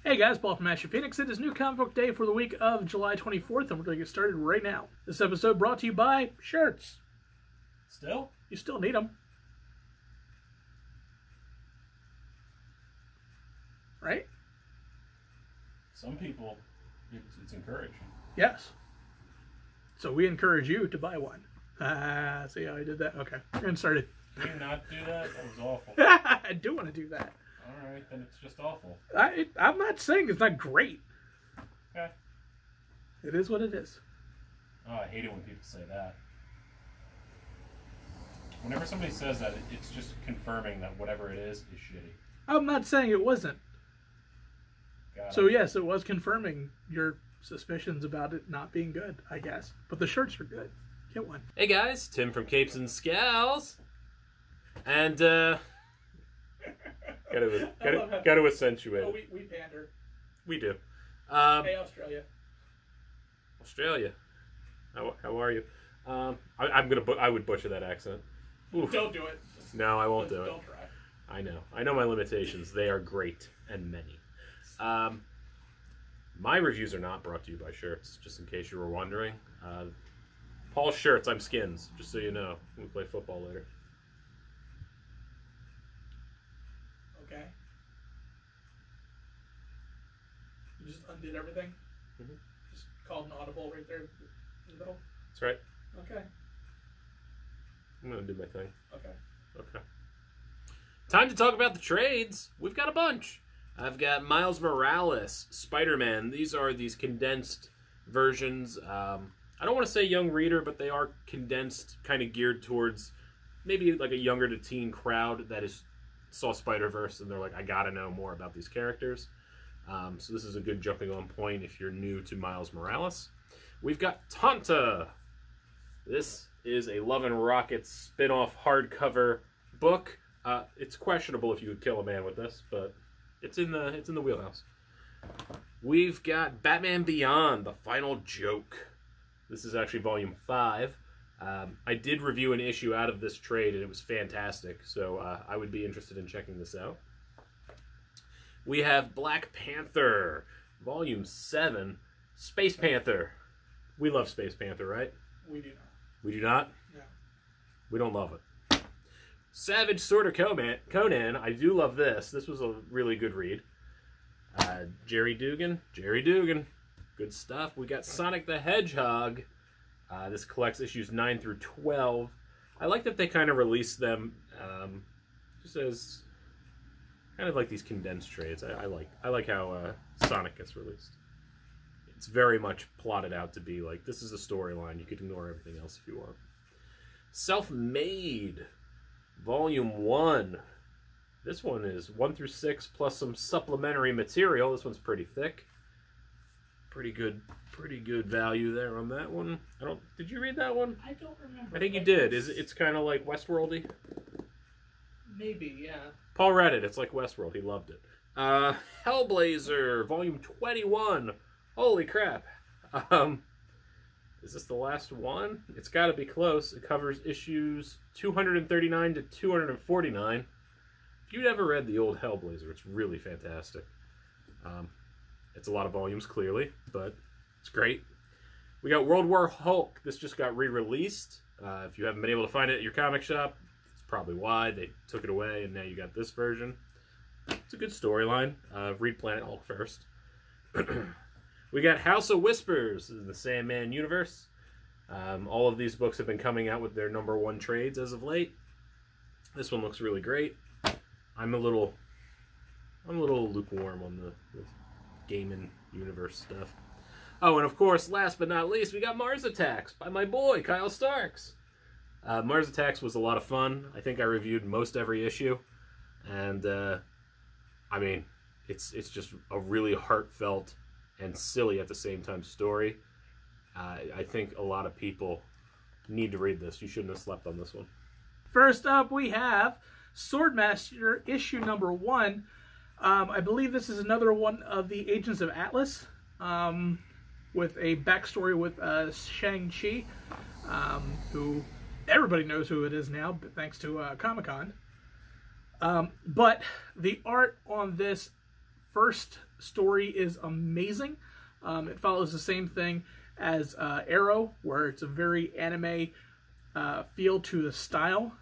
Hey guys, Paul from Ashen. It is New Comic Book Day for the week of July 24th, and we're going to get started right now. This episode brought to you by shirts. Still? You still need them. Right? Some people, it's encouraged. Yes. So we encourage you to buy one. See how I did that? Okay. We're getting started. Did you not do that? That was awful. I do want to do that. All right, then it's just awful. I'm not saying it's not great. Okay. It is what it is. Oh, I hate it when people say that. Whenever somebody says that, it's just confirming that whatever it is shitty. I'm not saying it wasn't. So yes, it was confirming your suspicions about it not being good, I guess. But the shirts are good. Get one. Hey guys, Tim from Capes and Scowls. And gotta accentuate. Oh, we pander. We do. Hey, Australia. Australia. How are you? I would butcher that accent. Oof. Don't do it. No, I won't do it. Don't try. I know. I know my limitations. They are great and many. My reviews are not brought to you by shirts, just in case you were wondering. Paul's shirts, I'm skins, just so you know. We play football later. Okay. You just undid everything? Mm-hmm. Just called an audible right there in the middle? That's right. Okay. I'm going to do my thing. Okay. Okay. Time to talk about the trades. We've got a bunch. I've got Miles Morales, Spider-Man. These are these condensed versions. I don't want to say young reader, but they are condensed, kind of geared towards maybe like a younger to teen crowd that saw Spider-Verse and they're like, I gotta know more about these characters. So this is a good jumping on point if you're new to Miles Morales. We've got Tonta. This is a Love and Rockets spin-off hardcover book. It's questionable if you would kill a man with this, but it's in the wheelhouse. We've got Batman Beyond, The Final Joke. This is actually volume 5. I did review an issue out of this trade, and it was fantastic, so I would be interested in checking this out. We have Black Panther, volume 7, Space Panther. We love Space Panther, right? We do not. We do not? No. We don't love it. Savage Sword of Conan. I do love this. This was a really good read. Jerry Dugan. Good stuff. We got Sonic the Hedgehog. This collects issues 9 through 12. I like that they kind of release them just as kind of like these condensed trades. I like how Sonic gets released. It's very much plotted out to be like, this is a storyline. You could ignore everything else if you want. Self-Made, Volume 1. This one is 1 through 6 plus some supplementary material. This one's pretty thick. Pretty good value there on that one. Did you read that one? I don't remember. I think you did. It's kind of like Westworldy? Maybe, yeah. Paul read it. It's like Westworld. He loved it. Hellblazer, Volume 21. Holy crap. Is this the last one? It's got to be close. It covers issues 239 to 249. If you'd ever read the old Hellblazer, it's really fantastic. It's a lot of volumes, clearly, but it's great. We got World War Hulk. This just got re-released. If you haven't been able to find it at your comic shop, it's probably why. They took it away, and now you got this version. It's a good storyline. Read Planet Hulk first. We got House of Whispers. This is the Sandman universe. All of these books have been coming out with their #1 trades as of late. This one looks really great. I'm a little lukewarm on the gaming universe stuff. Oh, and of course, last but not least, we got Mars Attacks by my boy, Kyle Starks. Mars Attacks was a lot of fun. I think I reviewed most every issue. And, I mean, it's just a really heartfelt and silly at the same time story. I think a lot of people need to read this. You shouldn't have slept on this one. First up, we have Swordmaster, issue number 1. I believe this is another one of the Agents of Atlas, with a backstory with Shang-Chi, who everybody knows who it is now, thanks to Comic-Con. But the art on this first story is amazing. It follows the same thing as Arrow, where it's a very anime feel to the style,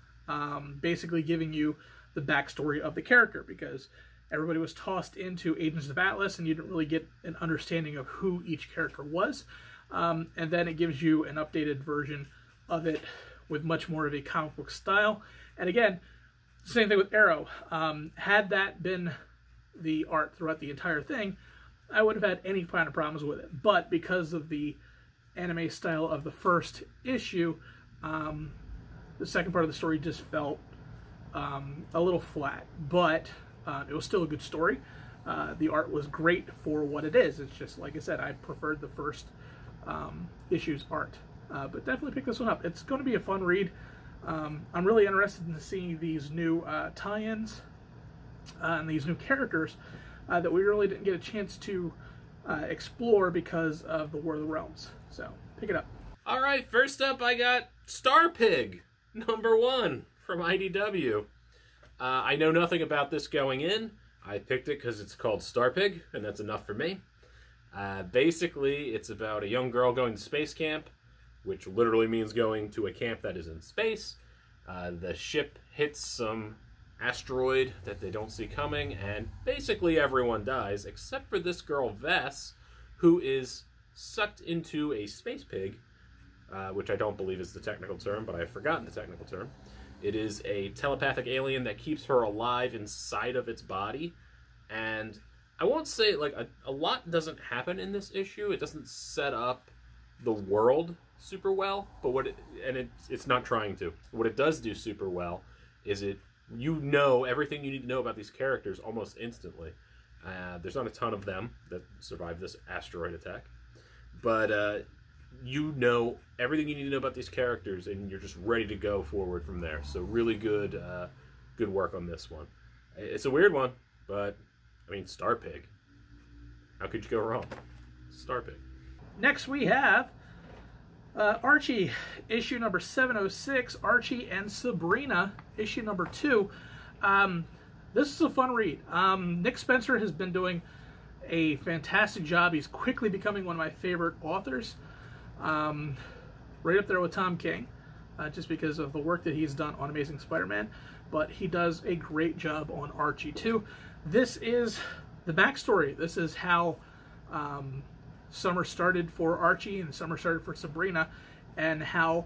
basically giving you the backstory of the character, because everybody was tossed into Agents of Atlas and you didn't really get an understanding of who each character was. And then it gives you an updated version of it with much more of a comic book style. And again, same thing with Arrow. Had that been the art throughout the entire thing, I wouldn't have had any kind of problems with it. But because of the anime style of the first issue, the second part of the story just felt a little flat. But it was still a good story. The art was great for what it is. It's just, like I said, I preferred the first issue's art. But definitely pick this one up. It's going to be a fun read. I'm really interested in seeing these new tie-ins and these new characters that we really didn't get a chance to explore because of the War of the Realms. So, pick it up. All right, first up I got Star Pig, #1 from IDW. I know nothing about this going in. I picked it because it's called Star Pig, and that's enough for me. Basically, it's about a young girl going to space camp, which literally means going to a camp that is in space. The ship hits some asteroid that they don't see coming, and basically everyone dies, except for this girl, Vess, who is sucked into a space pig, which I don't believe is the technical term, but I've forgotten the technical term. It is a telepathic alien that keeps her alive inside of its body, and I won't say, like, a lot doesn't happen in this issue. It doesn't set up the world super well, but it's not trying to. What it does do super well is you know everything you need to know about these characters almost instantly. There's not a ton of them that survive this asteroid attack, but you know everything you need to know about these characters, and you're just ready to go forward from there. So really good work on this one. It's a weird one, but I mean, Star Pig. How could you go wrong? Star Pig. Next we have Archie, issue number 706, Archie and Sabrina, issue number 2. This is a fun read. Nick Spencer has been doing a fantastic job. He's quickly becoming one of my favorite authors. Right up there with Tom King, just because of the work that he's done on Amazing Spider-Man. But he does a great job on Archie too. This is the backstory. This is how summer started for Archie and summer started for Sabrina, and how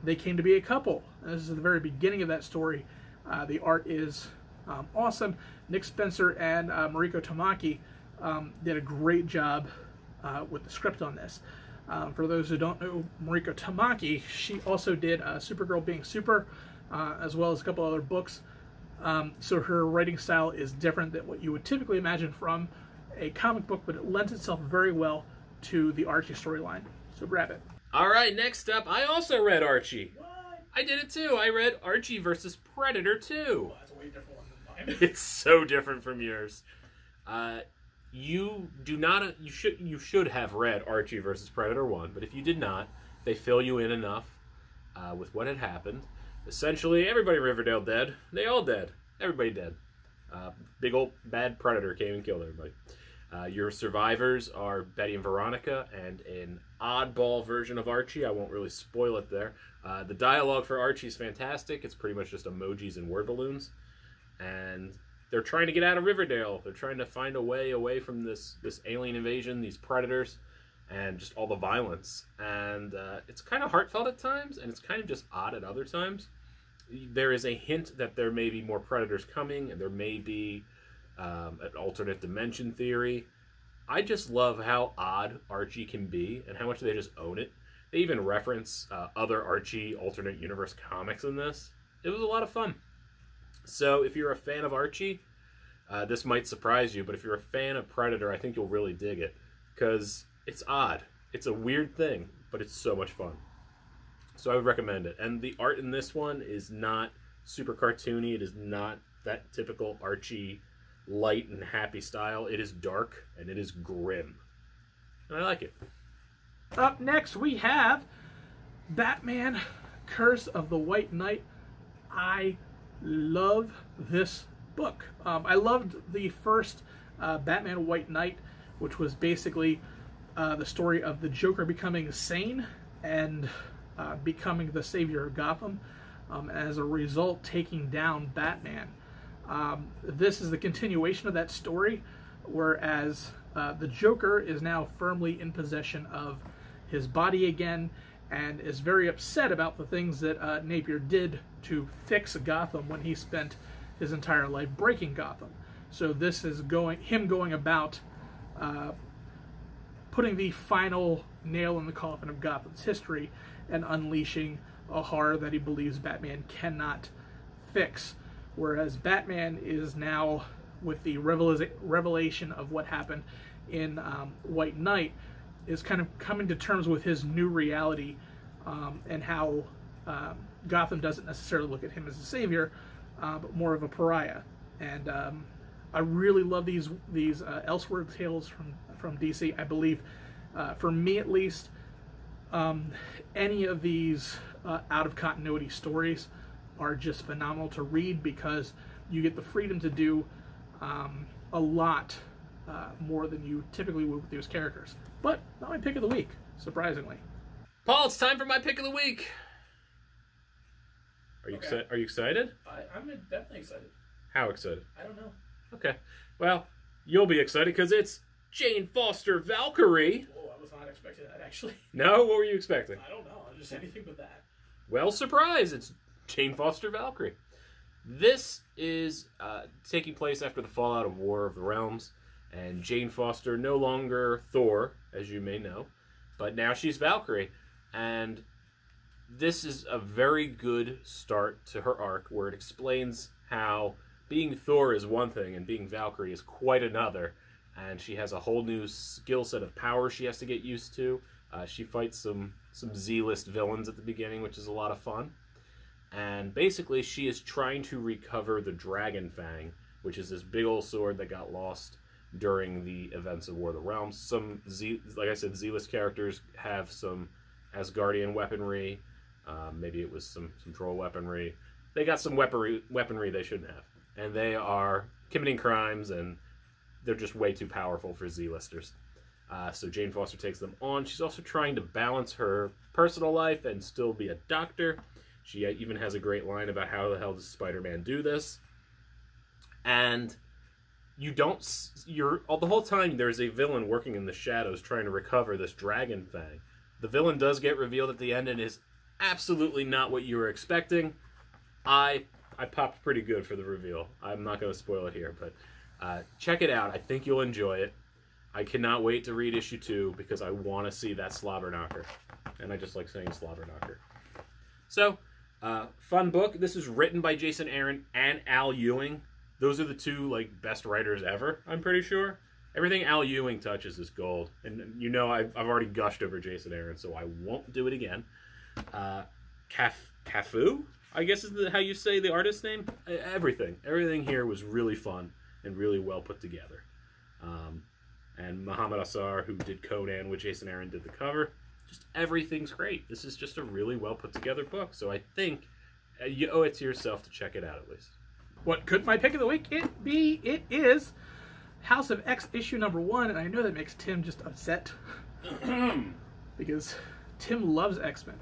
they came to be a couple. And this is the very beginning of that story. The art is awesome. Nick Spencer and Mariko Tamaki did a great job with the script on this. For those who don't know Mariko Tamaki, she also did Supergirl Being Super, as well as a couple other books. So her writing style is different than what you would typically imagine from a comic book, but it lends itself very well to the Archie storyline. So grab it. All right, next up, I also read Archie. What? I did it too. I read Archie versus Predator 2. Oh, that's a way different one than mine. It's so different from yours. You should have read Archie versus Predator 1, but if you did not, they fill you in enough with what had happened. Essentially, everybody in Riverdale dead. They all dead. Everybody dead. Big old bad predator came and killed everybody. Your survivors are Betty and Veronica, and an oddball version of Archie. I won't really spoil it there. The dialogue for Archie is fantastic. It's pretty much just emojis and word balloons. And they're trying to get out of Riverdale. They're trying to find a way away from this alien invasion, these predators, and just all the violence. And it's kind of heartfelt at times, and it's kind of just odd at other times. There is a hint that there may be more predators coming, and there may be an alternate dimension theory. I just love how odd Archie can be, and how much they just own it. They even reference other Archie alternate universe comics in this. It was a lot of fun. So if you're a fan of Archie, this might surprise you, but if you're a fan of Predator, I think you'll really dig it, because it's odd. It's a weird thing, but it's so much fun. So I would recommend it. And the art in this one is not super cartoony. It is not that typical Archie light and happy style. It is dark, and it is grim. And I like it. Up next, we have Batman, Curse of the White Knight. I love this book. I loved the first Batman White Knight, which was basically the story of the Joker becoming sane and becoming the savior of Gotham, as a result taking down Batman. This is the continuation of that story, whereas the Joker is now firmly in possession of his body again and is very upset about the things that Napier did to fix Gotham when he spent his entire life breaking Gotham. So this is him going about putting the final nail in the coffin of Gotham's history and unleashing a horror that he believes Batman cannot fix. Whereas Batman is now, with the revelation of what happened in White Knight, is kind of coming to terms with his new reality, and how Gotham doesn't necessarily look at him as a savior, but more of a pariah. And I really love these Elseworld tales from DC. I believe, for me at least, any of these out of continuity stories are just phenomenal to read, because you get the freedom to do a lot more than you typically would with these characters. But not my pick of the week, surprisingly. Paul, it's time for my pick of the week. Are you Are you excited? I'm definitely excited. How excited? I don't know. Okay. Well, you'll be excited because it's Jane Foster Valkyrie. Whoa, I was not expecting that, actually. No? What were you expecting? I don't know. Just anything but that. Well, surprise! It's Jane Foster Valkyrie. This is taking place after the fallout of War of the Realms, and Jane Foster no longer Thor, as you may know, but now she's Valkyrie, and this is a very good start to her arc, where it explains how being Thor is one thing and being Valkyrie is quite another, and she has a whole new skill set of power she has to get used to. She fights some Z-list villains at the beginning, which is a lot of fun. And basically, she is trying to recover the Dragon Fang, which is this big old sword that got lost during the events of War of the Realms. Like I said, Z-list characters have some Asgardian weaponry. Maybe it was some troll weaponry. They got some weaponry they shouldn't have. And they are committing crimes, and they're just way too powerful for Z-listers. So Jane Foster takes them on. She's also trying to balance her personal life and still be a doctor. She even has a great line about how the hell does Spider-Man do this. And the whole time there's a villain working in the shadows trying to recover this Dragon Fang. The villain does get revealed at the end and is absolutely not what you were expecting. I popped pretty good for the reveal. I'm not going to spoil it here, but check it out. I think you'll enjoy it. I cannot wait to read issue 2 because I want to see that slobber knocker. And I just like saying slobber knocker. So, fun book. This is written by Jason Aaron and Al Ewing. Those are the two best writers ever, I'm pretty sure. Everything Al Ewing touches is gold. And you know I've already gushed over Jason Aaron, so I won't do it again. Cafu, I guess is how you say the artist's name. Everything here was really fun and really well put together. And Muhammad Assar, who did Conan, with Jason Aaron did the cover. Just everything's great. This is just a really well put together book. So I think you owe it to yourself to check it out at least. What could my pick of the week be? It is House of X issue number 1, and I know that makes Tim just upset because Tim loves X-Men.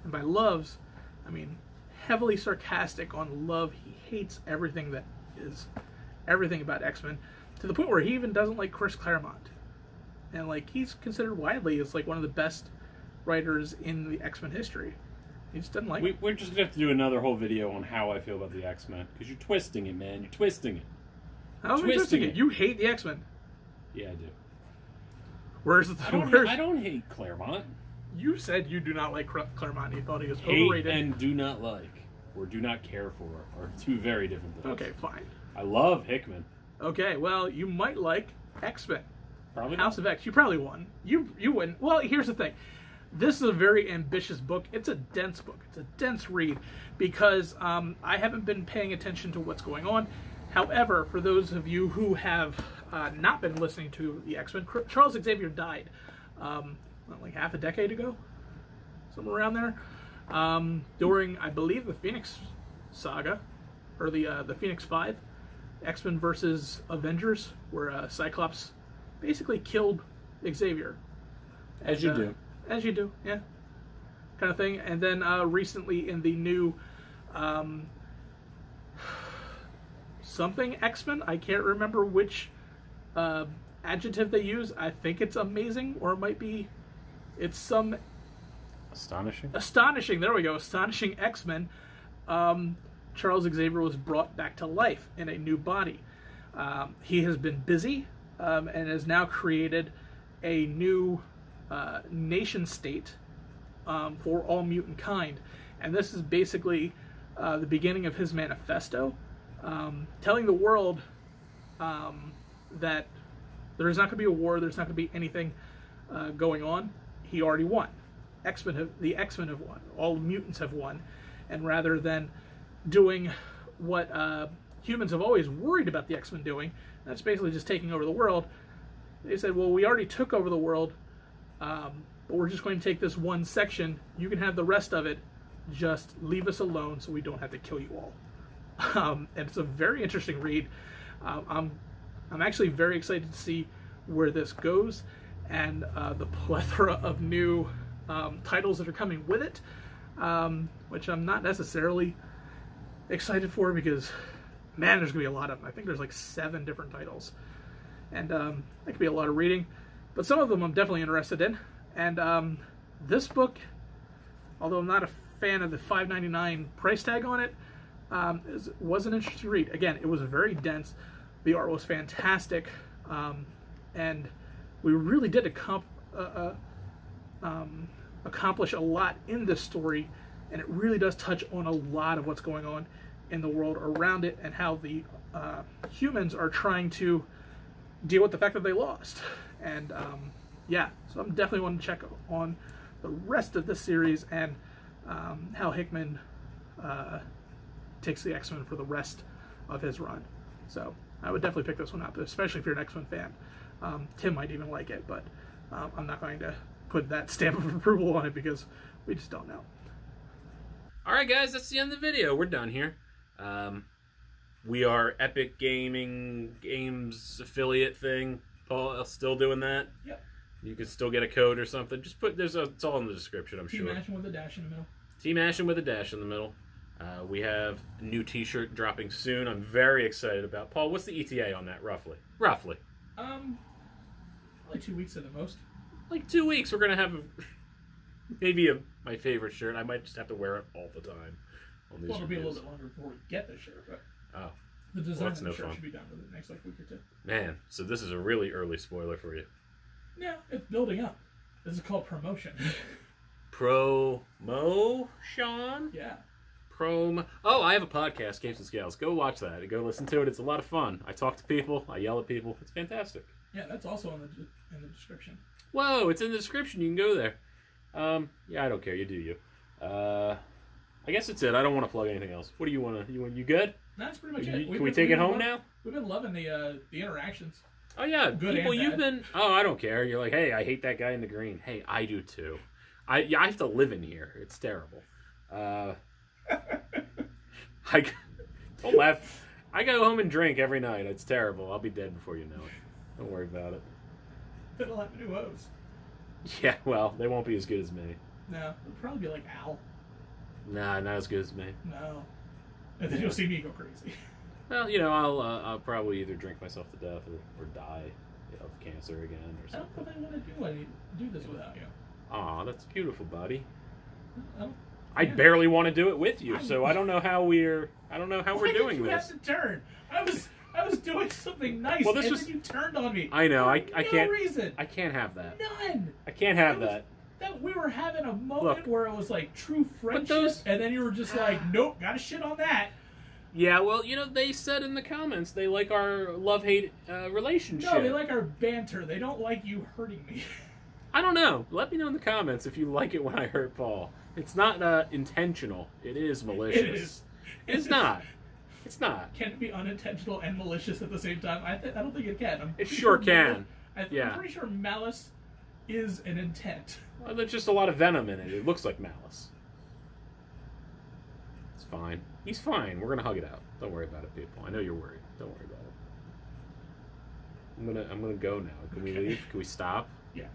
And by loves, I mean heavily sarcastic on love. He hates everything about X-Men, to the point where he even doesn't like Chris Claremont. And he's considered widely as one of the best writers in the X-Men history. He just doesn't like it. We're just going to have to do another whole video on how I feel about the X-Men. Because you're twisting it, man. You're twisting it. How's he twisting it? You hate the X-Men. Yeah, I do. Where's the I don't hate Claremont. You said you do not like Claremont. You thought he was Hate overrated. and do not like, or do not care for, are two very different things. Okay, fine. I love Hickman. Okay, well, you might like X-Men. Probably House of X. You probably won. You wouldn't. Well, here's the thing. This is a very ambitious book. It's a dense book. It's a dense read because I haven't been paying attention to what's going on. However, for those of you who have not been listening to the X-Men, Charles Xavier died half a decade ago, somewhere around there, during, I believe, the Phoenix Saga, or the Phoenix 5. X-Men versus Avengers, where Cyclops basically killed Xavier. As you do. As you do, yeah. Kind of thing. And then recently in the new something X-Men, I can't remember which adjective they use. I think it's amazing, or it might be, it's some... Astonishing? Astonishing, there we go. Astonishing X-Men. Charles Xavier was brought back to life in a new body. He has been busy and has now created a new nation state for all mutant kind. And this is basically the beginning of his manifesto, telling the world that there is not going to be a war, there's not going to be anything going on. He already won. The X-Men have won. All mutants have won. And rather than doing what humans have always worried about the X-Men doing, that's basically just taking over the world, they said, well, we already took over the world, but we're just going to take this one section. You can have the rest of it. Just leave us alone so we don't have to kill you all. And it's a very interesting read. I'm actually very excited to see where this goes, and the plethora of new titles that are coming with it, which I'm not necessarily excited for because, man, there's going to be a lot of them. I think there's like 7 different titles, and that could be a lot of reading, but some of them I'm definitely interested in. And this book, although I'm not a fan of the $5.99 price tag on it, was an interesting read. Again, it was very dense. The art was fantastic, and we really did accomplish a lot in this story, and it really does touch on a lot of what's going on in the world around it, and how the humans are trying to deal with the fact that they lost. And yeah, so I'm definitely want to check on the rest of this series, and how Hickman takes the X-Men for the rest of his run. So I would definitely pick this one up, especially if you're an X-Men fan. Tim might even like it, but I'm not going to put that stamp of approval on it because we just don't know. Alright guys, that's the end of the video. We're done here. We are Epic Games affiliate thing. Paul, still doing that? Yep. You can still get a code or something. Just put, it's all in the description, I'm Team sure. Ashen with a dash in the middle. Team Ashen with a dash in the middle. We have a new t-shirt dropping soon. I'm very excited about. Paul, what's the ETA on that, roughly? Roughly. Probably 2 weeks at the most. Like 2 weeks, we're going to have maybe my favorite shirt. I might just have to wear it all the time. On these Well, it'll be a reviews. little bit longer before we get the shirt, but Oh. the design that's of the no shirt fun. should be done within the next week or two. Man, so this is a really early spoiler for you. Yeah, it's building up. This is called promotion. Promotion? Yeah. Oh, I have a podcast, Games and Scowls. Go watch that. Go listen to it. It's a lot of fun. I talk to people. I yell at people. It's fantastic. Yeah, that's also in the description. Whoa, it's in the description. You can go there. Yeah, I don't care. You do you. I guess that's it. I don't want to plug anything else. What do you want to... You good? That's pretty much it. Can we take it home now? We've been loving the interactions. Oh, yeah. Good People, and you've bad. been... Oh, I don't care. You're like, hey, I hate that guy in the green. Hey, I do too. I have to live in here. It's terrible. Don't laugh. I go home and drink every night. It's terrible. I'll be dead before you know it. Don't worry about it. It'll have new hosts. Yeah, well, they won't be as good as me. No, it'll probably be like Al. Nah, not as good as me. No. And then you'll see me go crazy. Well, you know, I'll probably either drink myself to death or die of cancer again or I don't something. know if I want to do this without you. Aw, that's beautiful, buddy. Yeah. I barely want to do it with you, so I don't know how we're doing You this. have to turn. I was doing something nice, Well, this and was- then you turned on me. I know. I No can't. reason. I can't have that. None. I can't have that. That we were having a moment Look. where it was like true friendship, those- and then you were just like, nope, gotta shit on that. Yeah, well, you know, they said in the comments they like our love-hate relationship. No, they like our banter. They don't like you hurting me. I don't know. Let me know in the comments if you like it when I hurt Paul. It's not intentional. It is malicious. It is. It's not. It's not. Can it be unintentional and malicious at the same time? I don't think it can. It sure can. Yeah. I'm pretty sure malice is an intent. Well, there's just a lot of venom in it. It looks like malice. It's fine. He's fine. We're going to hug it out. Don't worry about it, people. I know you're worried. Don't worry about it. I'm gonna go now. Can we leave? Can we stop? Yeah.